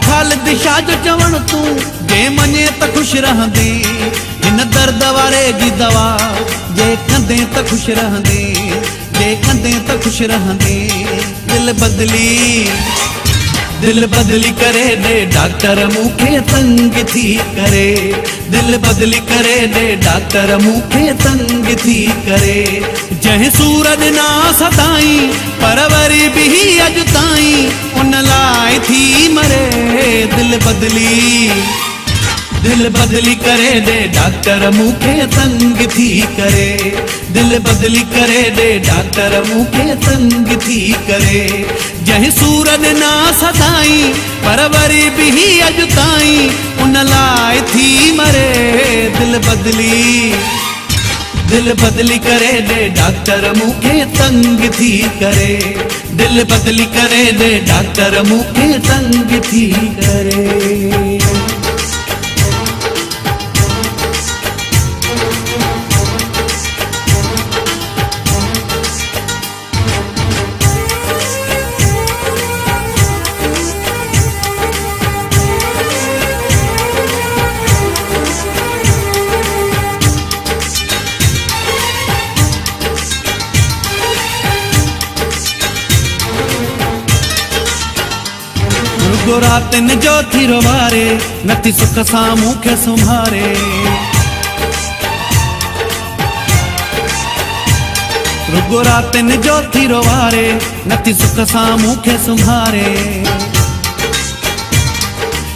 ख़ालिद शाह जो चवण तू जे मञे त खुश रहंदी, हिन दर्द वारे जी दवा जे कंदे त खुश रहंदी, जे कंदे त खुश रहंदी। दिल बदली करे दे डॉक्टर मूंखे तंग थी करे, दिल बदली करे दे डॉक्टर मूंखे तंग थी करे। जंहिं सूर ॾिना सदाई पर वरी बि अॼु ताईं उन लाइ थी मरे। दिल बदली करे दे डॉक्टर मूंखे तंग थी करे, दिल बदली करे दे डॉक्टर मूंखे तंग थी करे। जंहिं सूर ॾिना सदाई पर वरी बि अॼु ताईं उन लाइ थी मरे। दिल बदली करे दे डॉक्टर मूंखे तंग थी करे, दिल बदली करे दे डॉक्टर मूंखे तंग थी करे। रुगो रातिन जो थी रोवारे, नथी सुख सां मूंखे संभारे। रुगो रातिन जो थी रोवारे, नथी सुख सां मूंखे संभारे।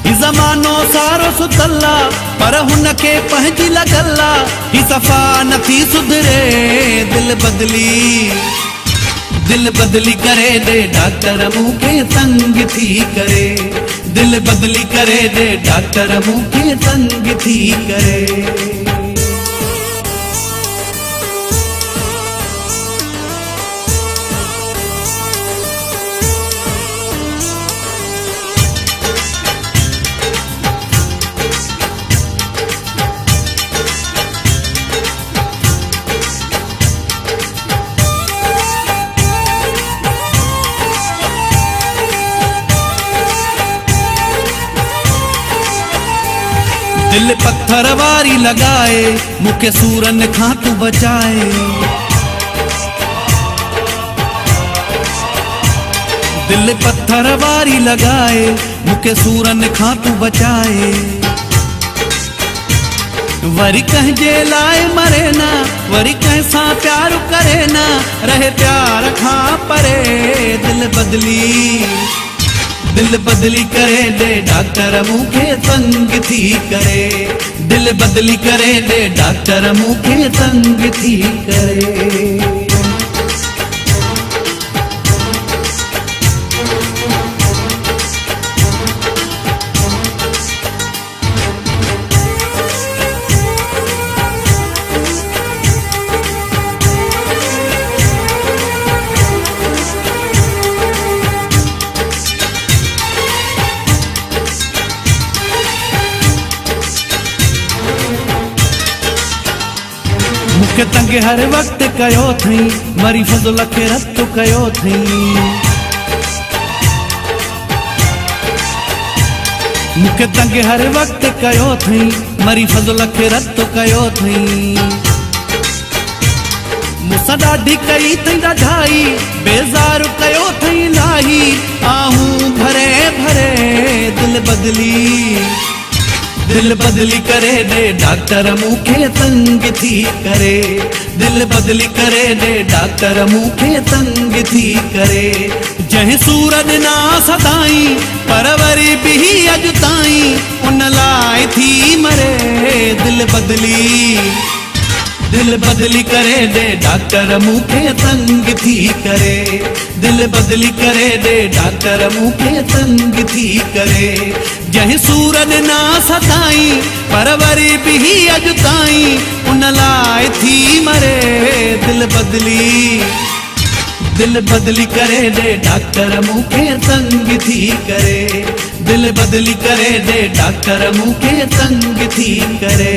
ही ज़मानो सारो सुतला पर हुनखे पंहिंजी लॻला, ही सफ़ा नथी सुधरे। दिल बदली करे दे डॉक्टर मूंखे तंग थी करे, दिल बदली करे दे डॉक्टर मूंखे तंग थी करे। दिल पत्थर वारी लगाए, मूंखे सूरन खां तू बचाए। दिल पत्थर वारी लगाए, मूंखे सूरन खां तू बचाए। वरी कंहिंजे लाइ मरे ना, वरी कंहिं सां प्यार करे ना, रहे प्यार खां परे। दिल बदली करे दे डॉक्टर मूंखे तंग थी करे, दिल बदली करे दे डॉक्टर मूंखे तंग थी करे। मूंखे तंग हर वक्त कयो थई, मरी फज़ल खे रद्द कयो थई। मूंखे तंग हर वक्त कयो थई, मरी फज़ल खे रद्द कयो थई। मूंसां ॾाढी कई थई ॾाढाई, बेज़ार कयो थई लाही। आहूं भरे भरे दिल बदली करे दे डॉक्टर मूंखे तंग थी करे, दिल बदली करे दे डॉक्टर मूंखे तंग थी करे। जंहिं सूर ॾिना सदाई पर वरी बि अॼु ताईं उन लाइ थी मरे। दिल बदली करे दे डॉक्टर मूंखे तंग थी करे, दिल बदली करे दे डॉक्टर मूंखे तंग थी करे। जंहिं सूर ॾिना सदाई पर वरी बि अॼु ताईं उन लाइ थी मरे। दिल बदली करे दे डॉक्टर मूंखे तंग थी करे, दिल बदली करे दे डॉक्टर मूंखे तंग थी करे।